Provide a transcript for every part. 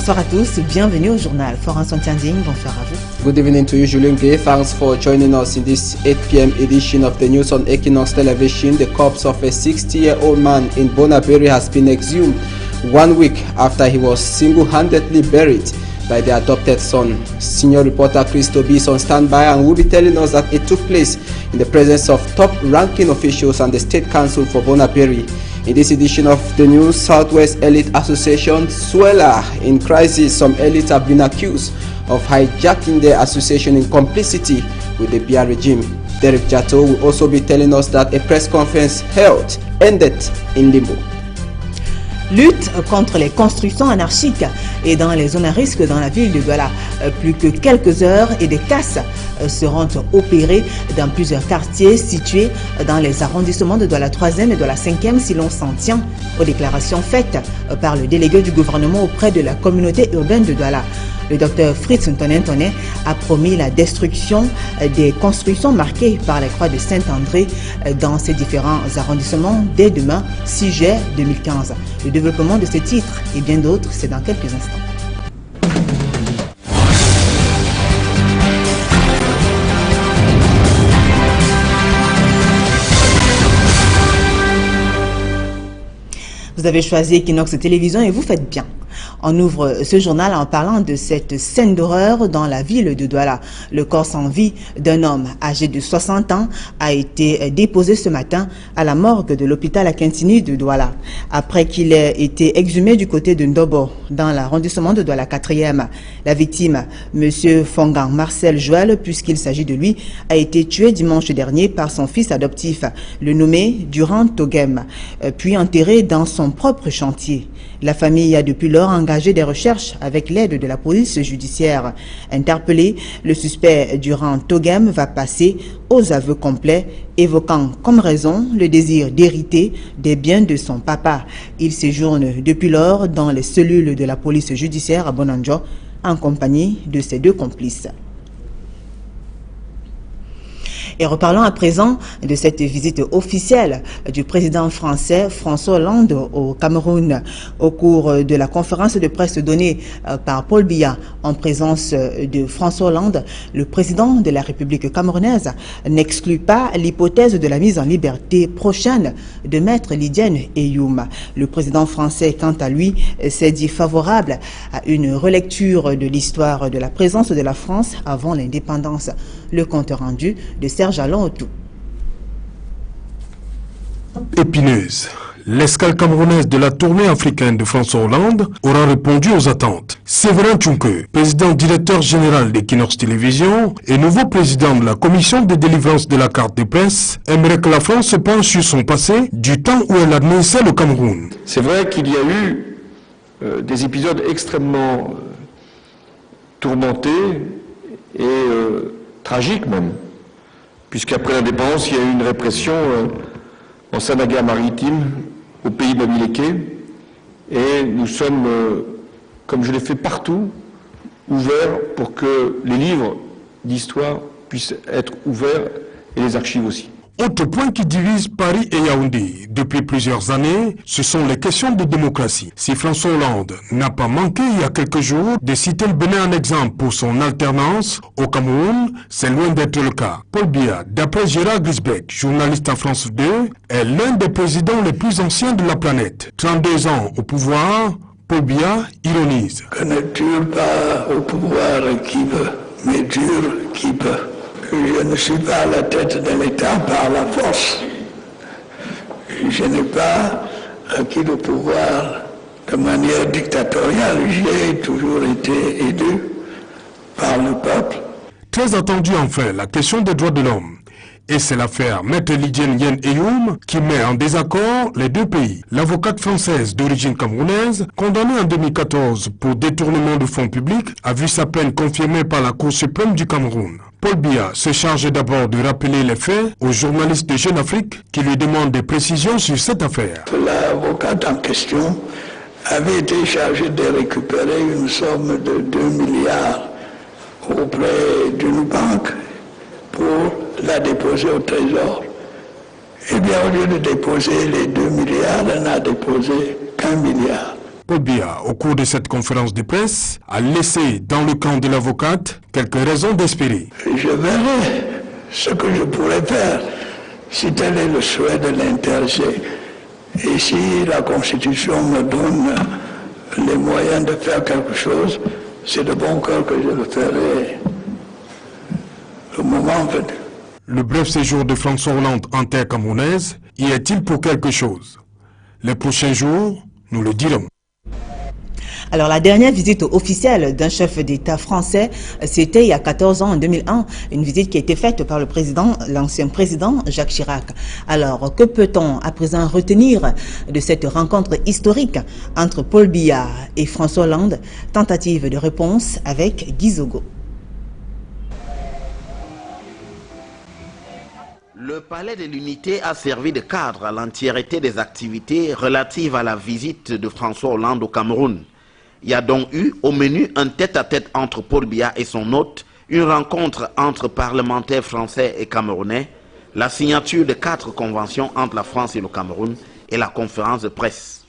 Bonsoir à tous, bienvenue au journal. Florence Ontianding, bonsoir à vous. Good evening to you, Julien Gay. Thanks for joining us in this 8 p.m. edition of the news on Equinox Television. The corpse of a 60-year-old man in Bonaberry has been exhumed 1 week after he was single-handedly buried by the adopted son. Senior reporter Chris Toby is on standby and will be telling us that it took place in the presence of top-ranking officials and the State Council for Bonaberry. In this edition of the news, Southwest Elite Association, Suela in crisis. Some elites have been accused of hijacking their association in complicity with the Biya regime. Derek Jato will also be telling us that a press conference held ended in limbo. Lutte contre les constructions anarchiques et dans les zones à risque dans la ville de Douala. Plus que quelques heures et des casses seront opérées dans plusieurs quartiers situés dans les arrondissements de Douala 3e et de la 5e si l'on s'en tient aux déclarations faites par le délégué du gouvernement auprès de la communauté urbaine de Douala. Le docteur Fritz Ntoné a promis la destruction des constructions marquées par les croix de Saint-André dans ces différents arrondissements dès demain 6 juillet 2015. Le développement de ce titre et bien d'autres, c'est dans quelques instants. Vous avez choisi Equinox Télévision et vous faites bien. On ouvre ce journal en parlant de cette scène d'horreur dans la ville de Douala. Le corps sans vie d'un homme âgé de 60 ans a été déposé ce matin à la morgue de l'hôpital Akintini de Douala. Après qu'il ait été exhumé du côté de Ndobo, dans l'arrondissement de Douala 4e. La victime, M. Fongang Marcel Joël, puisqu'il s'agit de lui, a été tué dimanche dernier par son fils adoptif, le nommé Durand Togem, puis enterré dans son propre chantier. La famille a depuis lors engagé des recherches avec l'aide de la police judiciaire. Interpellé, le suspect Durand Togem va passer aux aveux complets, évoquant comme raison le désir d'hériter des biens de son papa. Il séjourne depuis lors dans les cellules de la police judiciaire à Bonanjo en compagnie de ses 2 complices. Et reparlons à présent de cette visite officielle du président français François Hollande au Cameroun. Au cours de la conférence de presse donnée par Paul Biya en présence de François Hollande, le président de la République camerounaise n'exclut pas l'hypothèse de la mise en liberté prochaine de Maître Lydiane Eyoum. Le président français, quant à lui, s'est dit favorable à une relecture de l'histoire de la présence de la France avant l'indépendance. Le compte rendu de Serge Alonto. Épineuse. L'escale camerounaise de la tournée africaine de François Hollande aura répondu aux attentes. Séverin Tchunke, président directeur général d'Equinox Télévision et nouveau président de la commission de délivrance de la carte de presse, aimerait que la France se penche sur son passé du temps où elle administrait le Cameroun. C'est vrai qu'il y a eu des épisodes extrêmement tourmentés et tragiques même, puisqu'après l'indépendance, il y a eu une répression en Sanaga maritime, au pays Bamileke, et nous sommes, comme je l'ai fait partout, ouverts pour que les livres d'histoire puissent être ouverts et les archives aussi. Autre point qui divise Paris et Yaoundé depuis plusieurs années, ce sont les questions de démocratie. Si François Hollande n'a pas manqué il y a quelques jours de citer le Bénin en exemple pour son alternance au Cameroun, c'est loin d'être le cas. Paul Biya, d'après Gérard Grisbeck, journaliste à France 2, est l'un des présidents les plus anciens de la planète. 32 ans au pouvoir, Paul Biya ironise. Que ne dure pas au pouvoir qui veut, mais dure qui peut. Je ne suis pas à la tête de l'État par la force. Je n'ai pas acquis le pouvoir de manière dictatoriale. J'ai toujours été élu par le peuple. Très attendu enfin, la question des droits de l'homme. Et c'est l'affaire Maître Lydiane Eyoum qui met en désaccord les 2 pays. L'avocate française d'origine camerounaise, condamnée en 2014 pour détournement de fonds publics, a vu sa peine confirmée par la Cour suprême du Cameroun. Paul Biya se charge d'abord de rappeler les faits aux journalistes de Jeune Afrique qui lui demandent des précisions sur cette affaire. L'avocate en question avait été chargée de récupérer une somme de 2 milliards auprès d'une banque pour la déposer au Trésor. Eh bien, au lieu de déposer les 2 milliards, elle n'a déposé qu'1 milliard. Paul Biya, au cours de cette conférence de presse, a laissé dans le camp de l'avocate quelques raisons d'espérer. Je verrai ce que je pourrais faire si tel est le souhait de l'intéressé. Et si la Constitution me donne les moyens de faire quelque chose, c'est de bon cœur que je le ferai le moment venu. Le bref séjour de François Hollande en terre camerounaise y est-il pour quelque chose? Les prochains jours, nous le dirons. Alors, la dernière visite officielle d'un chef d'État français, c'était il y a 14 ans, en 2001, une visite qui a été faite par le président, l'ancien président Jacques Chirac. Alors, que peut-on à présent retenir de cette rencontre historique entre Paul Biya et François Hollande? Tentative de réponse avec Guy Zogo. Le Palais de l'Unité a servi de cadre à l'entièreté des activités relatives à la visite de François Hollande au Cameroun. Il y a donc eu au menu un tête-à-tête entre Paul Biya et son hôte, une rencontre entre parlementaires français et camerounais, la signature de 4 conventions entre la France et le Cameroun et la conférence de presse.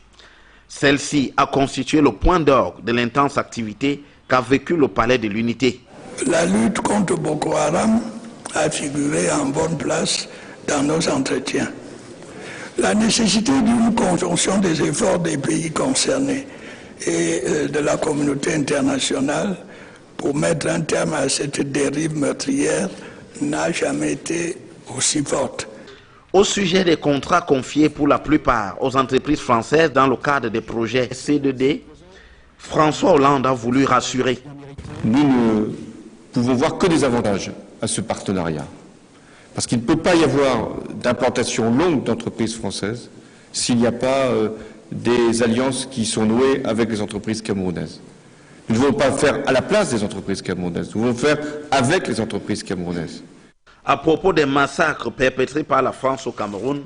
Celle-ci a constitué le point d'orgue de l'intense activité qu'a vécu le Palais de l'Unité. La lutte contre Boko Haram a figuré en bonne place dans nos entretiens. La nécessité d'une conjonction des efforts des pays concernés et de la communauté internationale pour mettre un terme à cette dérive meurtrière n'a jamais été aussi forte. Au sujet des contrats confiés pour la plupart aux entreprises françaises dans le cadre des projets C2D, François Hollande a voulu rassurer. Nous ne pouvons voir que des avantages à ce partenariat. Parce qu'il ne peut pas y avoir d'implantation longue d'entreprises françaises s'il n'y a pas des alliances qui sont nouées avec les entreprises camerounaises. Nous ne voulons pas faire à la place des entreprises camerounaises, nous voulons faire avec les entreprises camerounaises. À propos des massacres perpétrés par la France au Cameroun,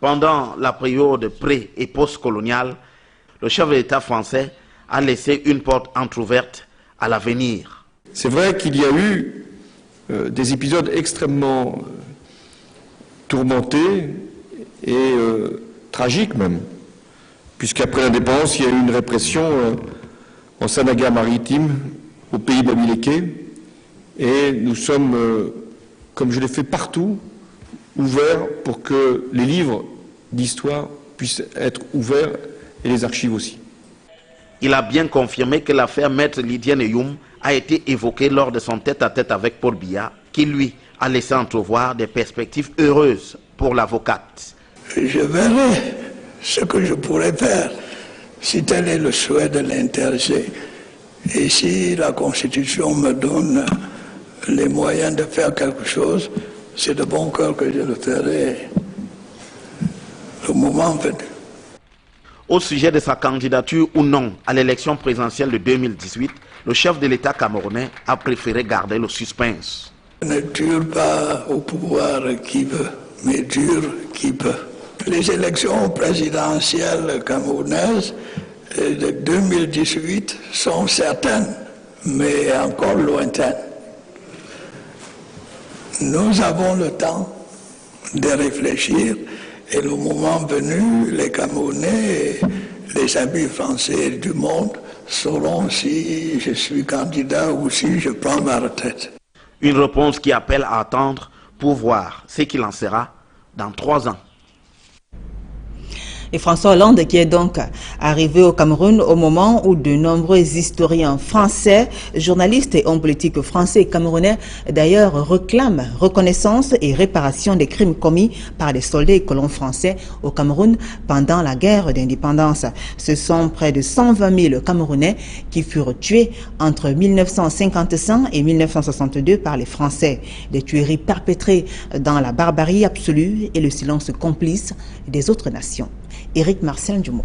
pendant la période pré- et post-coloniale, le chef de l'État français a laissé une porte entrouverte à l'avenir. C'est vrai qu'il y a eu des épisodes extrêmement tourmentés et tragiques même, puisqu'après l'indépendance, il y a eu une répression en Sanaga maritime, au pays Bamileke, et nous sommes, comme je l'ai fait partout, ouverts pour que les livres d'histoire puissent être ouverts et les archives aussi. Il a bien confirmé que l'affaire Maître Lydiane Youm a été évoquée lors de son tête-à-tête avec Paul Biya, qui lui a laissé entrevoir des perspectives heureuses pour l'avocate. Je verrai ce que je pourrais faire si tel est le souhait de l'intéressé. Et si la Constitution me donne les moyens de faire quelque chose, c'est de bon cœur que je le ferai le moment venu. Au sujet de sa candidature ou non à l'élection présidentielle de 2018, le chef de l'État camerounais a préféré garder le suspense. Ne dure pas au pouvoir qui veut, mais dure qui peut. Les élections présidentielles camerounaises de 2018 sont certaines, mais encore lointaines. Nous avons le temps de réfléchir et le moment venu, les Camerounais et les amis français du monde sauront si je suis candidat ou si je prends ma retraite. Une réponse qui appelle à attendre pour voir ce qu'il en sera dans 3 ans. Et François Hollande qui est donc arrivé au Cameroun au moment où de nombreux historiens français, journalistes et hommes politiques français et camerounais d'ailleurs réclament reconnaissance et réparation des crimes commis par les soldats et colons français au Cameroun pendant la guerre d'indépendance. Ce sont près de 120 000 Camerounais qui furent tués entre 1955 et 1962 par les Français. Des tueries perpétrées dans la barbarie absolue et le silence complice des autres nations. Éric Marcel Dumont.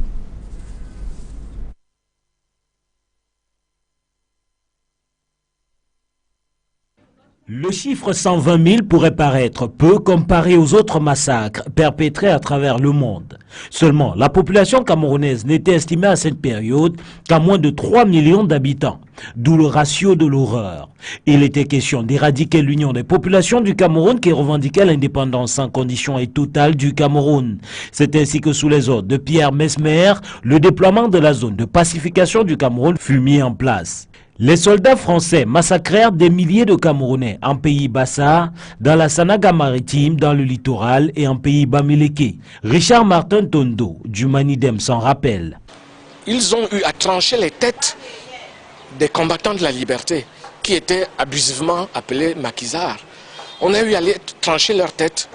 Le chiffre 120 000 pourrait paraître peu comparé aux autres massacres perpétrés à travers le monde. Seulement, la population camerounaise n'était estimée à cette période qu'à moins de 3 millions d'habitants. d'où le ratio de l'horreur. Il était question d'éradiquer l'union des populations du Cameroun qui revendiquait l'indépendance sans condition et totale du Cameroun. C'est ainsi que sous les ordres de Pierre Mesmer, le déploiement de la zone de pacification du Cameroun fut mis en place. Les soldats français massacrèrent des milliers de Camerounais en pays Bassa, dans la Sanaga maritime, dans le littoral et en pays Bamileke. Richard Martin Tondo, du Manidem, s'en rappelle. Ils ont eu à trancher les têtes des combattants de la liberté, qui étaient abusivement appelés maquisards. On a eu à trancher leurs têtes,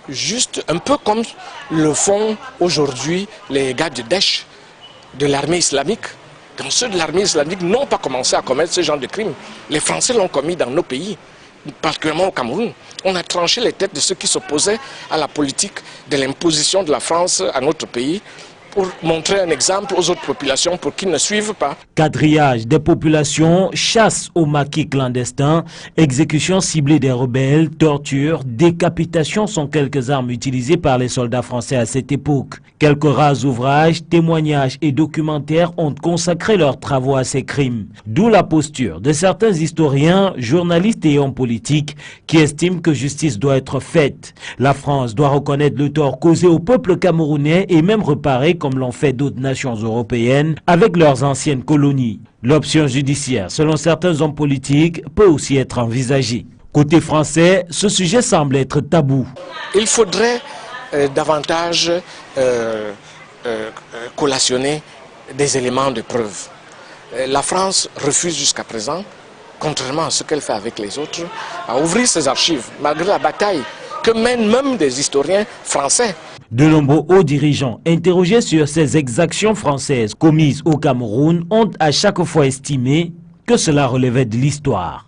juste un peu comme le font aujourd'hui les gars de Daesh, de l'armée islamique. Donc ceux de l'armée islamique n'ont pas commencé à commettre ce genre de crimes. Les Français l'ont commis dans nos pays, particulièrement au Cameroun. On a tranché les têtes de ceux qui s'opposaient à la politique de l'imposition de la France à notre pays, pour montrer un exemple aux autres populations pour qu'ils ne suivent pas. Quadrillage des populations, chasse aux maquis clandestins, exécution ciblée des rebelles, torture, décapitation sont quelques armes utilisées par les soldats français à cette époque. Quelques rares ouvrages, témoignages et documentaires ont consacré leurs travaux à ces crimes. D'où la posture de certains historiens, journalistes et hommes politiques qui estiment que justice doit être faite. La France doit reconnaître le tort causé au peuple camerounais et même réparer comme l'ont fait d'autres nations européennes avec leurs anciennes colonies. L'option judiciaire, selon certains hommes politiques, peut aussi être envisagée. Côté français, ce sujet semble être tabou. Il faudrait davantage collationner des éléments de preuve. La France refuse jusqu'à présent, contrairement à ce qu'elle fait avec les autres, à ouvrir ses archives, malgré la bataille que mènent même des historiens français. De nombreux hauts dirigeants interrogés sur ces exactions françaises commises au Cameroun ont à chaque fois estimé que cela relevait de l'histoire.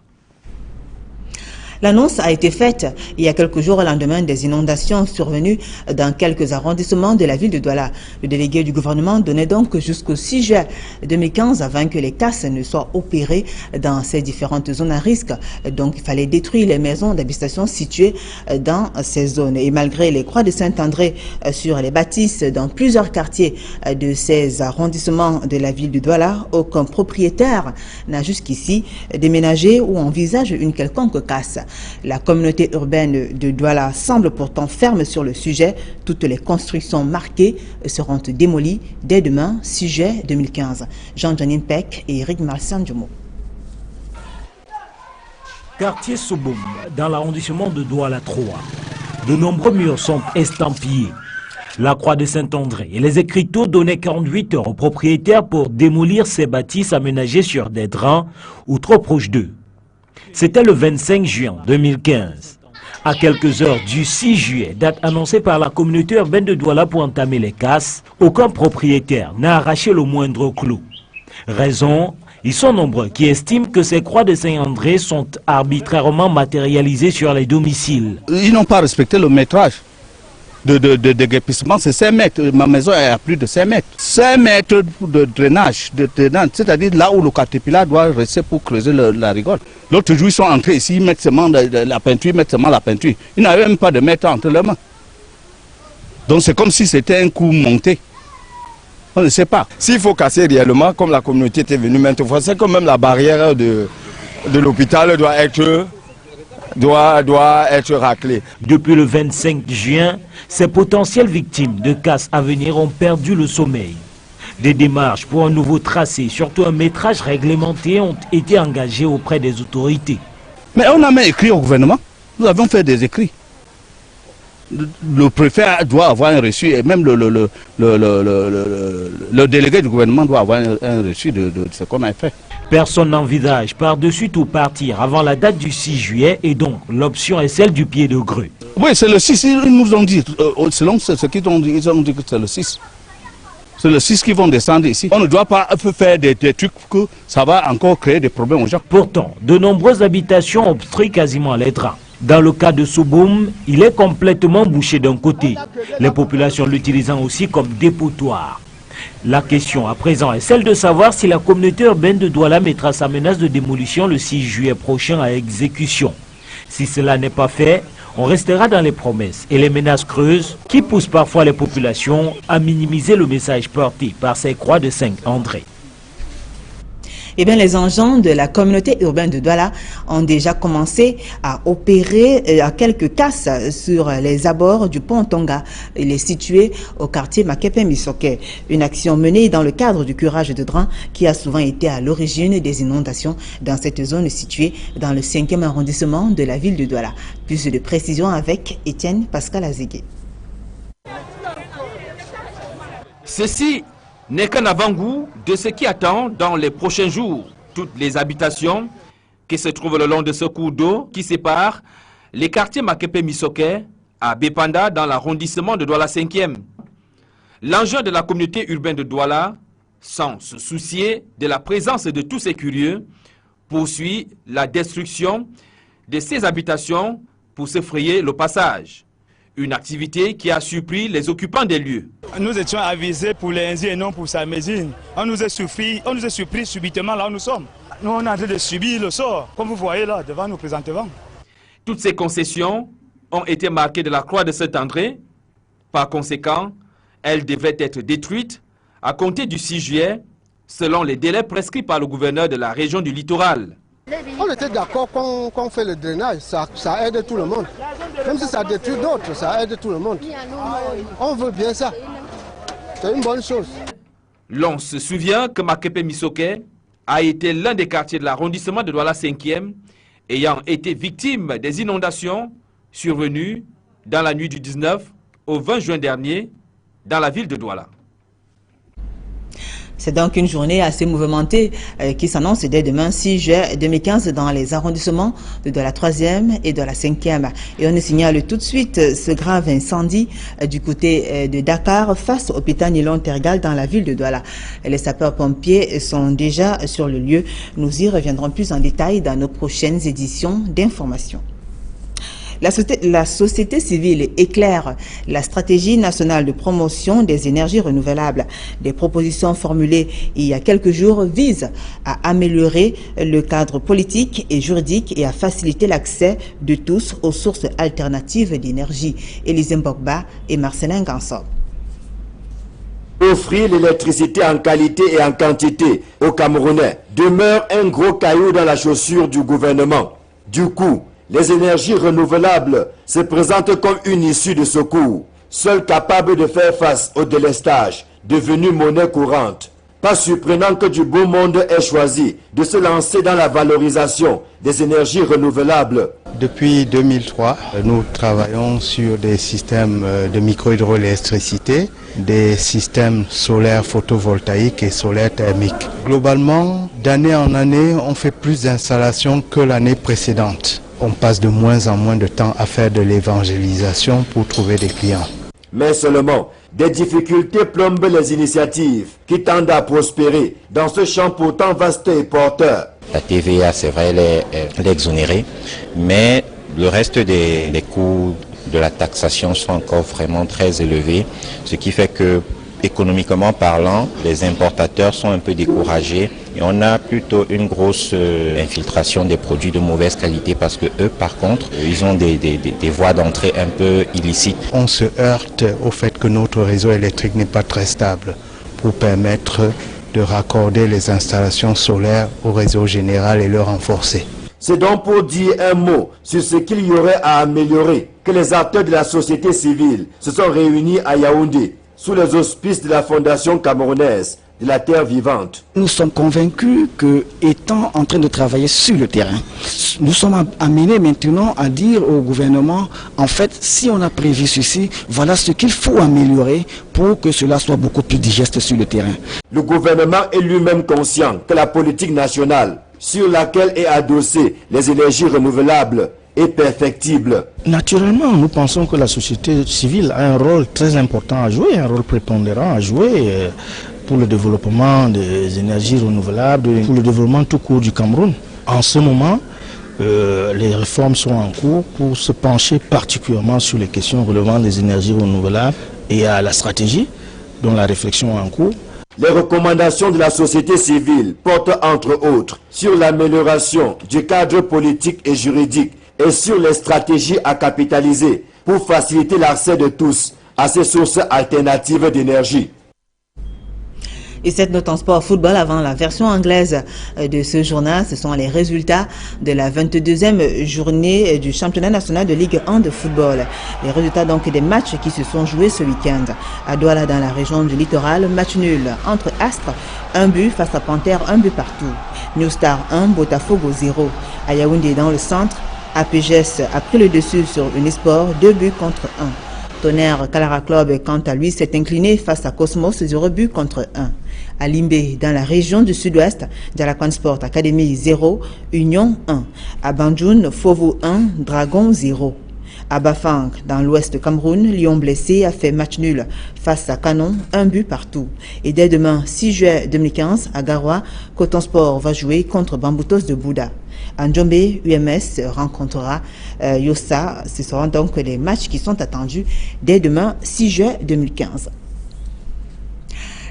L'annonce a été faite il y a quelques jours au lendemain des inondations survenues dans quelques arrondissements de la ville de Douala. Le délégué du gouvernement donnait donc jusqu'au 6 juin 2015 avant que les casses ne soient opérées dans ces différentes zones à risque. Donc il fallait détruire les maisons d'habitation situées dans ces zones. Et malgré les croix de Saint-André sur les bâtisses dans plusieurs quartiers de ces arrondissements de la ville de Douala, aucun propriétaire n'a jusqu'ici déménagé ou envisage une quelconque casse. La communauté urbaine de Douala semble pourtant ferme sur le sujet. Toutes les constructions marquées seront démolies dès demain, 6 juillet 2015. Jean-Janine Peck et Eric Marsan Djomo. Quartier Soboum, dans l'arrondissement de Douala 3. De nombreux murs sont estampillés. La croix de Saint-André et les écriteaux donnaient 48 heures aux propriétaires pour démolir ces bâtisses aménagées sur des draps ou trop proches d'eux. C'était le 25 juin 2015. À quelques heures du 6 juillet, date annoncée par la communauté urbaine de Douala pour entamer les casses, aucun propriétaire n'a arraché le moindre clou. Raison, ils sont nombreux qui estiment que ces croix de Saint-André sont arbitrairement matérialisées sur les domiciles. Ils n'ont pas respecté le métrage de déguerpissement, c'est 5 mètres. Ma maison est à plus de 5 mètres. 5 mètres de drainage, c'est-à-dire là où le caterpillar doit rester pour creuser la rigole. L'autre jour, ils sont entrés ici, ils mettent seulement la peinture, ils mettent seulement la peinture. Ils n'avaient même pas de mètre entre leurs mains. Donc c'est comme si c'était un coup monté. On ne sait pas. S'il faut casser réellement, comme la communauté était venue maintes fois, c'est quand même la barrière de l'hôpital doit être raclée. Depuis le 25 juin, ces potentielles victimes de casses à venir ont perdu le sommeil. Des démarches pour un nouveau tracé, surtout un métrage réglementé, ont été engagées auprès des autorités. Mais on a même écrit au gouvernement. Nous avons fait des écrits. Le préfet doit avoir un reçu et même le délégué du gouvernement doit avoir un reçu de ce qu'on a fait. Personne n'envisage par-dessus tout partir avant la date du 6 juillet et donc l'option est celle du pied de grue. Oui, c'est le 6, ils nous ont dit, selon ce qu'ils ont dit, ils ont dit que c'est le 6. C'est le 6 qui vont descendre ici. On ne doit pas faire des trucs que ça va encore créer des problèmes aux gens. Pourtant, de nombreuses habitations obstruent quasiment les draps. Dans le cas de Souboum, il est complètement bouché d'un côté, les populations l'utilisant aussi comme dépotoir. La question à présent est celle de savoir si la communauté urbaine de Douala mettra sa menace de démolition le 6 juillet prochain à exécution. Si cela n'est pas fait, on restera dans les promesses et les menaces creuses qui poussent parfois les populations à minimiser le message porté par ces croix de Saint-André. Eh bien, les agents de la communauté urbaine de Douala ont déjà commencé à opérer à quelques casses sur les abords du pont Tonga. Il est situé au quartier Makepe-Misoke. Une action menée dans le cadre du curage de drains qui a souvent été à l'origine des inondations dans cette zone située dans le 5e arrondissement de la ville de Douala. Plus de précisions avec Étienne Pascal Azégué. Ceci n'est qu'un avant-goût de ce qui attend dans les prochains jours. Toutes les habitations qui se trouvent le long de ce cours d'eau qui sépare les quartiers Makepe-Misoke à Bepanda dans l'arrondissement de Douala 5e. L'enjeu de la communauté urbaine de Douala, sans se soucier de la présence de tous ces curieux, poursuit la destruction de ces habitations pour se frayer le passage. Une activité qui a surpris les occupants des lieux. Nous étions avisés pour les Indiens et non pour Samésine. On nous a surpris subitement là où nous sommes. Nous, on est en train de subir le sort, comme vous voyez là, devant nous présentement. Toutes ces concessions ont été marquées de la croix de Saint-André. Par conséquent, elles devaient être détruites à compter du 6 juillet, selon les délais prescrits par le gouverneur de la région du littoral. On était d'accord qu'on fait le drainage, ça aide tout le monde. Même si ça détruit d'autres, ça aide tout le monde. On veut bien ça. C'est une bonne chose. L'on se souvient que Makepe-Misoke a été l'un des quartiers de l'arrondissement de Douala 5e, ayant été victime des inondations survenues dans la nuit du 19 au 20 juin dernier dans la ville de Douala. C'est donc une journée assez mouvementée qui s'annonce dès demain 6 juillet 2015 dans les arrondissements de la 3e et de la 5e. Et on nous signale tout de suite ce grave incendie du côté de Dakar face au hôpital Nilon Tergal dans la ville de Douala. Les sapeurs-pompiers sont déjà sur le lieu. Nous y reviendrons plus en détail dans nos prochaines éditions d'information. La société civile éclaire la stratégie nationale de promotion des énergies renouvelables. Des propositions formulées il y a quelques jours visent à améliorer le cadre politique et juridique et à faciliter l'accès de tous aux sources alternatives d'énergie. Élisée Mbokba et Marcelin Gansop. Offrir l'électricité en qualité et en quantité aux Camerounais demeure un gros caillou dans la chaussure du gouvernement. Du coup, les énergies renouvelables se présentent comme une issue de secours, seules capables de faire face au délestage, devenu monnaie courante. Pas surprenant que du beau monde ait choisi de se lancer dans la valorisation des énergies renouvelables. Depuis 2003, nous travaillons sur des systèmes de micro-hydroélectricité, des systèmes solaires photovoltaïques et solaires thermiques. Globalement, d'année en année, on fait plus d'installations que l'année précédente. On passe de moins en moins de temps à faire de l'évangélisation pour trouver des clients. Mais seulement, des difficultés plombent les initiatives qui tendent à prospérer dans ce champ pourtant vaste et porteur. La TVA, c'est vrai, elle est exonérée, mais le reste des coûts de la taxation sont encore vraiment très élevés, ce qui fait que, économiquement parlant, les importateurs sont un peu découragés et on a plutôt une grosse infiltration des produits de mauvaise qualité parce que eux, par contre, ils ont des voies d'entrée un peu illicites. On se heurte au fait que notre réseau électrique n'est pas très stable pour permettre de raccorder les installations solaires au réseau général et le renforcer. C'est donc pour dire un mot sur ce qu'il y aurait à améliorer que les acteurs de la société civile se sont réunis à Yaoundé sous les auspices de la Fondation camerounaise de la Terre vivante. Nous sommes convaincus que, étant en train de travailler sur le terrain, nous sommes amenés maintenant à dire au gouvernement, en fait, si on a prévu ceci, voilà ce qu'il faut améliorer pour que cela soit beaucoup plus digeste sur le terrain. Le gouvernement est lui-même conscient que la politique nationale sur laquelle est adossée les énergies renouvelables est perfectible. Naturellement, nous pensons que la société civile a un rôle très important à jouer, un rôle prépondérant à jouer pour le développement des énergies renouvelables, pour le développement tout court du Cameroun. En ce moment, les réformes sont en cours pour se pencher particulièrement sur les questions relevant des énergies renouvelables et à la stratégie dont la réflexion est en cours. Les recommandations de la société civile portent entre autres sur l'amélioration du cadre politique et juridique et sur les stratégies à capitaliser pour faciliter l'accès de tous à ces sources alternatives d'énergie. Et cette note en sport football avant la version anglaise de ce journal, ce sont les résultats de la 22e journée du championnat national de Ligue 1 de football. Les résultats donc des matchs qui se sont joués ce week-end. À Douala dans la région du littoral, match nul entre Astre, 1 but face à Panthère, 1 but partout. New Star 1, Botafogo 0. À Yaoundé dans le centre, APGS a pris le dessus sur Unisport, 2 buts contre 1. Tonnerre Kalara Club, quant à lui, s'est incliné face à Cosmos, 0 but contre 1. À Limbé, dans la région du sud-ouest, Jalakwan Sport Academy 0, Union 1. À Banjoun, Fovo 1, Dragon 0. À Bafang, dans l'ouest du Cameroun, Lyon blessé a fait match nul face à Canon, 1 but partout. Et dès demain, 6 juillet 2015, à Garoua, Coton Sport va jouer contre Bamboutos de Bouddha. À Ndjombe, UMS rencontrera Yossa. Ce seront donc les matchs qui sont attendus dès demain, 6 juillet 2015.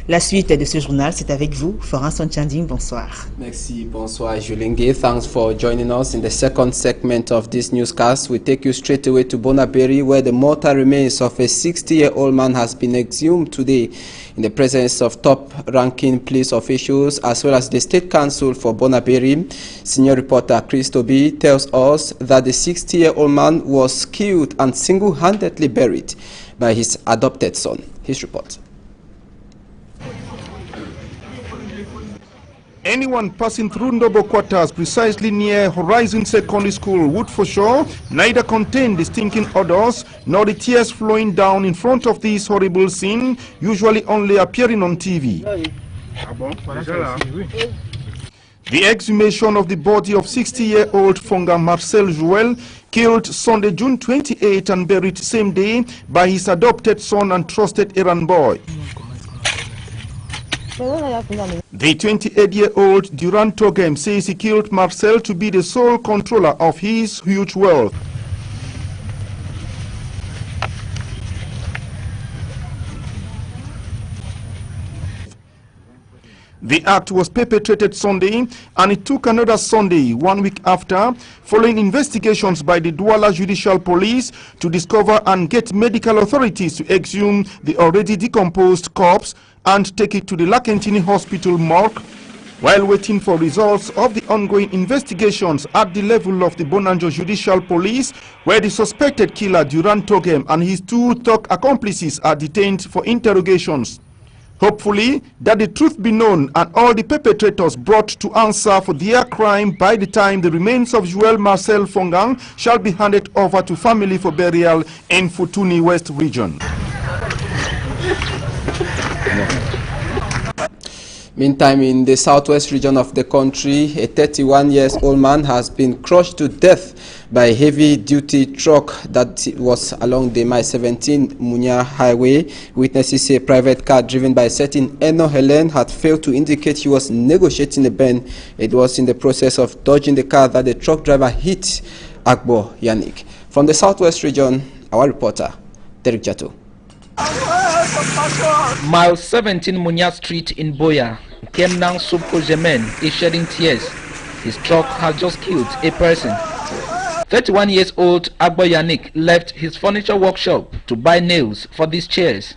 La suite de ce journal, c'est avec vous, Florence Onchanding. Bonsoir. Merci, bonsoir, Julingue. Thanks for joining us in the second segment of this newscast. We take you straight away to Bonaberi, where the mortal remains of a 60-year-old man has been exhumed today in the presence of top-ranking police officials as well as the State Council for Bonaberi. Senior reporter Chris Toby tells us that the 60-year-old man was killed and single-handedly buried by his adopted son. His report. Anyone passing through Ndobo quarters precisely near Horizon Secondary School would for sure neither contain the stinking odors nor the tears flowing down in front of this horrible scene, usually only appearing on TV. The exhumation of the body of 60-year-old Fonga Marcel Joel, killed Sunday, June 28 and buried same day by his adopted son and trusted errand boy. The 28-year-old Durant Togem says he killed Marcel to be the sole controller of his huge wealth. The act was perpetrated Sunday, and it took another Sunday, 1 week after, following investigations by the Douala Judicial Police to discover and get medical authorities to exhume the already decomposed corpse and take it to the Lakentini Hospital morgue, while waiting for results of the ongoing investigations at the level of the Bonanjo Judicial Police, where the suspected killer Durant Togem and his 2 thug accomplices are detained for interrogations. Hopefully, that the truth be known and all the perpetrators brought to answer for their crime by the time the remains of Joel Marcel Fongang shall be handed over to family for burial in Futuni West region. Meantime, in the southwest region of the country, a 31-year-old man has been crushed to death by a heavy-duty truck that was along the Mi-17 Munya Highway. Witnesses say a private car driven by a certain Eno Helen had failed to indicate he was negotiating a bend. It was in the process of dodging the car that the truck driver hit Agbo Yannick. From the southwest region, our reporter, Derek Jato. Mile 17 Munya Street in Boya, Kemnang Subko Jemen is shedding tears. His truck has just killed a person. 31 years old Agbo Yannick left his furniture workshop to buy nails for these chairs.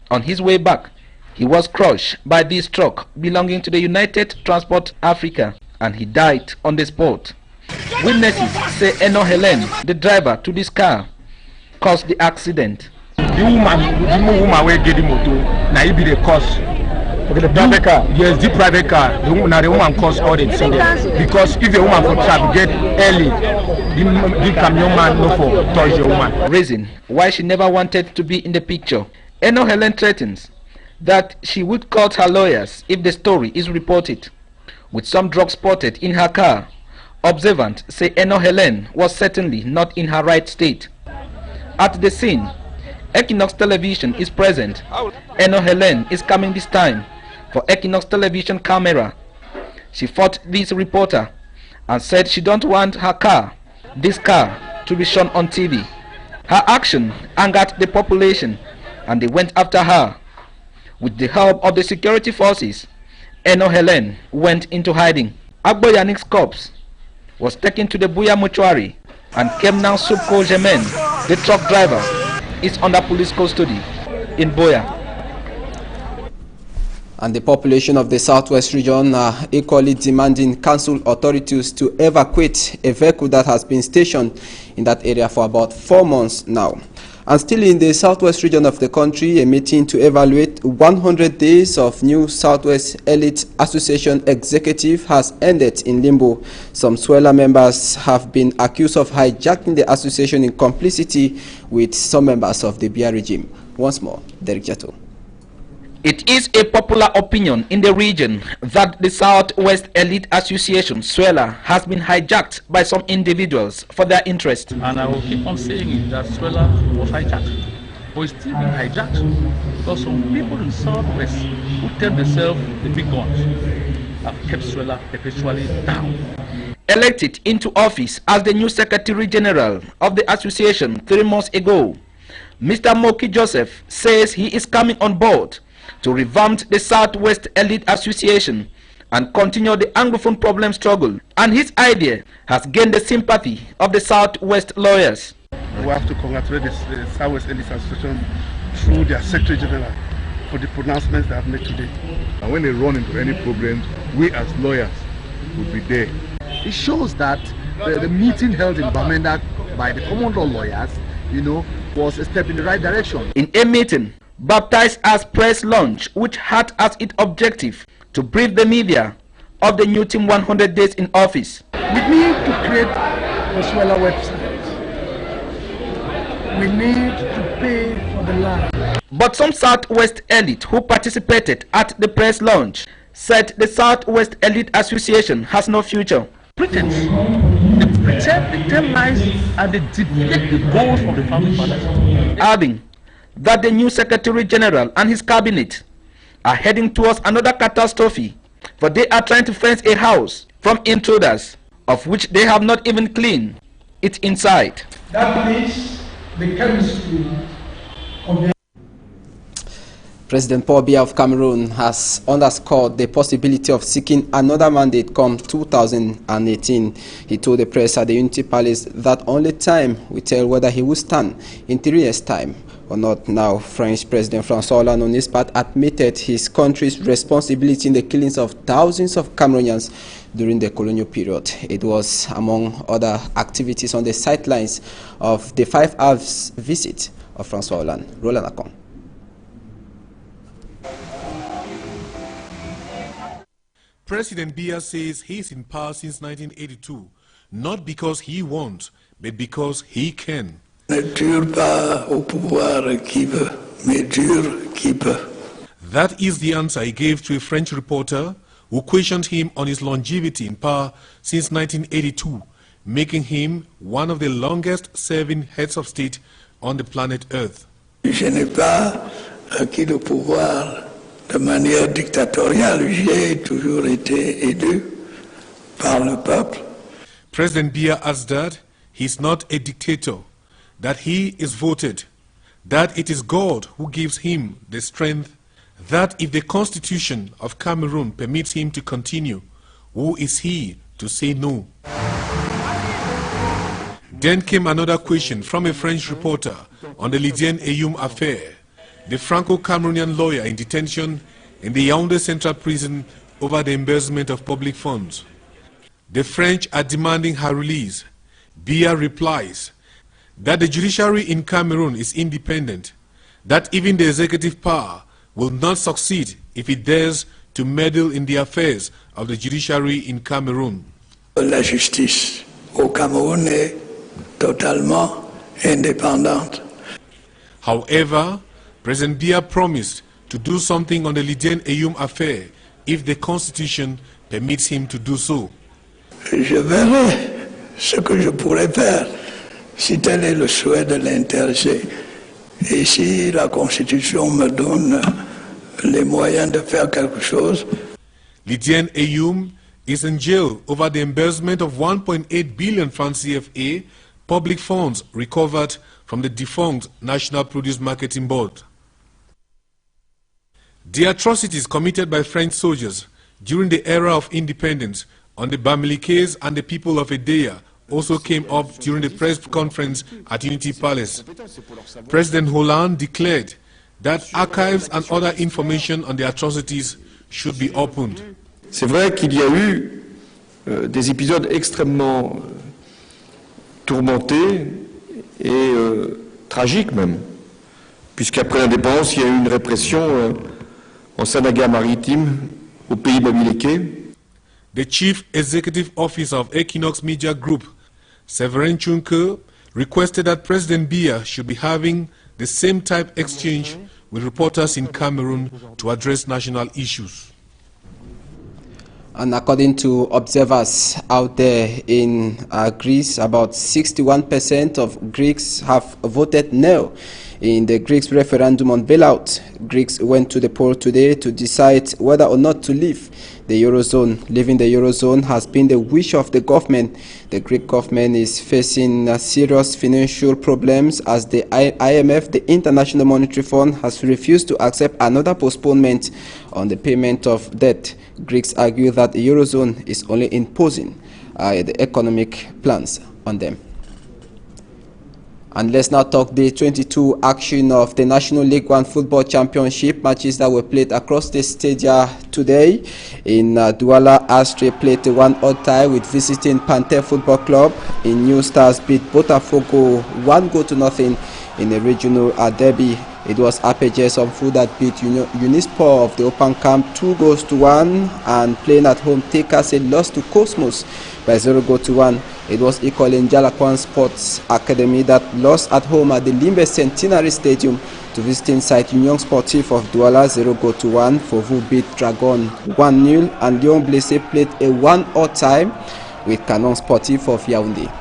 On his way back, he was crushed by this truck belonging to the United Transport Africa, and he died on the spot. Witnesses say Eno Helen, the driver to this car, caused the accident. The woman will get the motor. Now he be the cause. Okay, the private car. Yes, the private car. The woman caused all the incidents. Because if the woman for trap get early, the camion man no for touch the woman. Reason why she never wanted to be in the picture. Eno Helen threatens that she would call her lawyers if the story is reported. With some drugs spotted in her car, observants say Eno Helen was certainly not in her right state. At the scene, Equinox Television is present. Eno Helen is coming this time for Equinox Television camera. She fought this reporter and said she don't want her car, this car, to be shown on TV. Her action angered the population and they went after her. With the help of the security forces, Eno Helen went into hiding. Agbo Yannick's corpse was taken to the Buya mortuary, and Kemnang Subko Jemen, the truck driver, is under police custody in Boya. And the population of the southwest region are equally demanding council authorities to evacuate a vehicle that has been stationed in that area for about 4 months now. And still in the southwest region of the country, a meeting to evaluate 100 days of new Southwest Elite Association executive has ended in limbo. Some Swela members have been accused of hijacking the association in complicity with some members of the Biya regime. Once more, Derek Jato. It is a popular opinion in the region that the Southwest Elite Association, Swela, has been hijacked by some individuals for their interest. And I will keep on saying it, that Swela was hijacked. But it's still being hijacked because some people in Southwest who tell themselves the big guns have kept Swela perpetually down. Elected into office as the new Secretary General of the association 3 months ago, Mr. Moki Joseph says he is coming on board to revamp the Southwest Elite Association and continue the Anglophone problem struggle, and his idea has gained the sympathy of the Southwest lawyers. We have to congratulate the Southwest Elite Association through their Secretary General for the pronouncements they have made today. And when they run into any problems, we as lawyers will be there. It shows that the meeting held in Bamenda by the common law lawyers, was a step in the right direction. In a meeting baptized as Press Launch, which had as its objective to brief the media of the new team 100 days in office. We need to create a Swela website. We need to pay for the land. But some Southwest elite who participated at the Press Launch said the Southwest Elite Association has no future. Pretense. They pretend, they tell lies, and they deflect the goals of the founding fathers. Adding that the new Secretary General and his cabinet are heading towards another catastrophe, for they are trying to fence a house from intruders, of which they have not even cleaned it inside. That means the chemistry of the President Paul Biya of Cameroon has underscored the possibility of seeking another mandate come 2018. He told the press at the Unity Palace that only time will tell whether he will stand in 3 years' time or not. Now, French President François Hollande on his part admitted his country's responsibility in the killings of thousands of Cameroonians during the colonial period. It was among other activities on the sidelines of the 5 hours visit of François Hollande. Roland Akon. President Biya says he's in power since 1982, not because he wants, but because he can. Ne dure pas au pouvoir qui veut, mais dure qui peut. That is the answer he gave to a French reporter who questioned him on his longevity in power since 1982, making him one of the longest-serving heads of state on the planet Earth. Je n'ai pas acquis le pouvoir de manière dictatoriale. J'ai toujours été élu par le peuple. President Biya adds that he's not a dictator, that he is voted, that it is God who gives him the strength, that if the Constitution of Cameroon permits him to continue, who is he to say no? Then came another question from a French reporter on the Lydien Ayoum affair, the Franco-Cameroonian lawyer in detention in the Yaoundé Central Prison over the embezzlement of public funds. The French are demanding her release. Biya replies that the judiciary in Cameroon is independent, that even the executive power will not succeed if it dares to meddle in the affairs of the judiciary in Cameroon. La justice au Cameroun est totalement indépendante. However, President Biya promised to do something on the Lydien Ayoum affair if the Constitution permits him to do so. Je verrai ce que je pourrais faire si tel est le souhait de l'intéressé et si la Constitution me donne les moyens de faire quelque chose. Lydien Ayoum is in jail over the embezzlement of 1.8 billion francs CFA, public funds recovered from the defunct National Produce Marketing Board. The atrocities committed by French soldiers during the era of independence on the Bamilikes and the people of Edea also came up during the press conference at Unity Palace. President Hollande declared that archives and other information on the atrocities should be opened. C'est vrai qu'il y a eu des épisodes extrêmement tourmentés et tragiques même, puisqu'après l'indépendance, il y a eu une répression en Sanaga maritime, au pays Bamileke. The Chief Executive Officer of Equinox Media Group, Severin Chunke, requested that President Biya should be having the same type exchange with reporters in Cameroon to address national issues. And according to observers out there in Greece, about 61% of Greeks have voted no in the Greeks referendum on bailout. Greeks went to the poll today to decide whether or not to leave the Eurozone. Leaving the Eurozone has been the wish of the government. The Greek government is facing serious financial problems as the IMF, the International Monetary Fund, has refused to accept another postponement on the payment of debt. Greeks argue that the Eurozone is only imposing the economic plans on them. And let's now talk the 22 action of the National League One Football Championship matches that were played across the stadia today. In Douala, Astre played a 1-1 tie with visiting Panther Football Club. In New Stars beat Botafogo 1-0 in the regional derby. It was Apejes of Food that beat Unisport of the Open Camp 2-1, and playing at home, Tekase lost to Cosmos by 0-1. It was equally in Jalakwan Sports Academy that lost at home at the Limbe Centenary Stadium to visiting side Union Sportif of Douala 0-1. Fovu beat Dragon 1-0, and Lyon Blessé played a 1-1 tie with Canon Sportif of Yaoundé.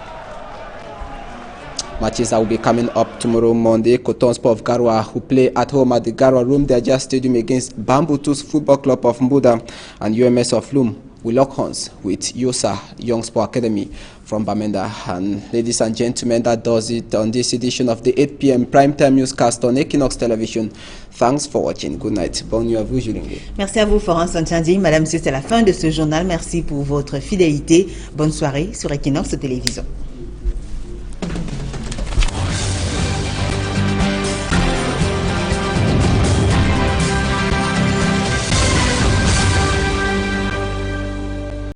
Matches that will be coming up tomorrow, Monday. Coton Sport of Garwa, who play at home at the Garwa Room Deja Stadium against Bambutus Football Club of Mbuda, and UMS of Loom will lock horns with Yosa Young Sport Academy from Bamenda. And ladies and gentlemen, that does it on this edition of the 8 p.m. primetime newscast on Equinox Television. Thanks for watching. Good night. Bonne nuit à vous, Julien. Merci à vous, Florence Santiandi. Madame, c'est la fin de ce journal. Merci pour votre fidélité. Bonne soirée sur Equinox Télévision.